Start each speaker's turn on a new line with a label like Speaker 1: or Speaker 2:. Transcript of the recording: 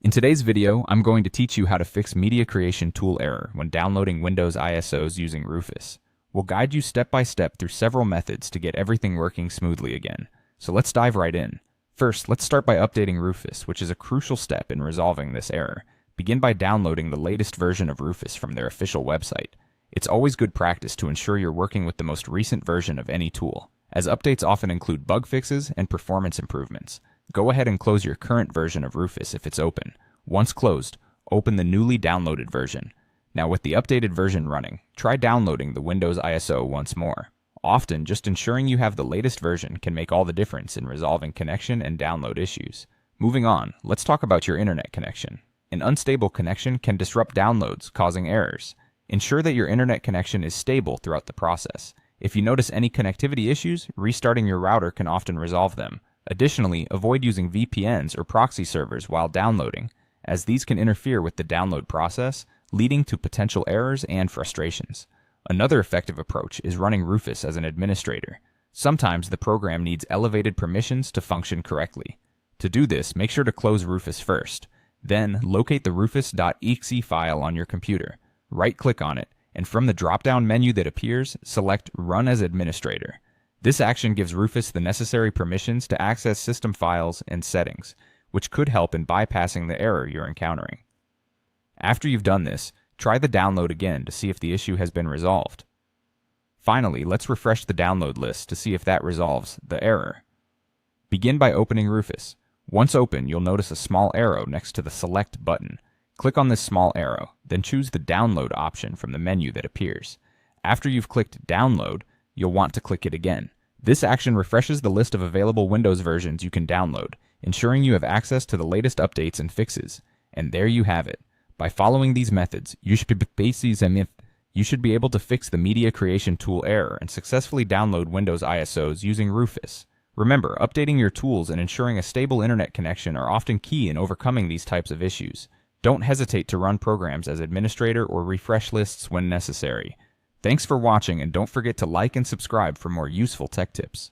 Speaker 1: In today's video, I'm going to teach you how to fix media creation tool error when downloading Windows ISOs using Rufus. We'll guide you step by step through several methods to get everything working smoothly again. So let's dive right in. First, let's start by updating Rufus, which is a crucial step in resolving this error. Begin by downloading the latest version of Rufus from their official website. It's always good practice to ensure you're working with the most recent version of any tool, as updates often include bug fixes and performance improvements. Go ahead and close your current version of Rufus if it's open. Once closed, open the newly downloaded version. Now with the updated version running, try downloading the Windows ISO once more. Often, just ensuring you have the latest version can make all the difference in resolving connection and download issues. Moving on, let's talk about your internet connection. An unstable connection can disrupt downloads, causing errors. Ensure that your internet connection is stable throughout the process. If you notice any connectivity issues, restarting your router can often resolve them. Additionally, avoid using VPNs or proxy servers while downloading, as these can interfere with the download process, leading to potential errors and frustrations. Another effective approach is running Rufus as an administrator. Sometimes the program needs elevated permissions to function correctly. To do this, make sure to close Rufus first. Then, locate the rufus.exe file on your computer. Right-click on it, and from the drop-down menu that appears, select Run as Administrator. This action gives Rufus the necessary permissions to access system files and settings, which could help in bypassing the error you're encountering. After you've done this, try the download again to see if the issue has been resolved. Finally, let's refresh the download list to see if that resolves the error. Begin by opening Rufus. Once open, you'll notice a small arrow next to the Select button. Click on this small arrow, then choose the Download option from the menu that appears. After you've clicked Download, you'll want to click it again. This action refreshes the list of available Windows versions you can download, ensuring you have access to the latest updates and fixes. And there you have it. By following these methods, you should be able to fix the media creation tool error and successfully download Windows ISOs using Rufus. Remember, updating your tools and ensuring a stable internet connection are often key in overcoming these types of issues. Don't hesitate to run programs as administrator or refresh lists when necessary. Thanks for watching, and don't forget to like and subscribe for more useful tech tips.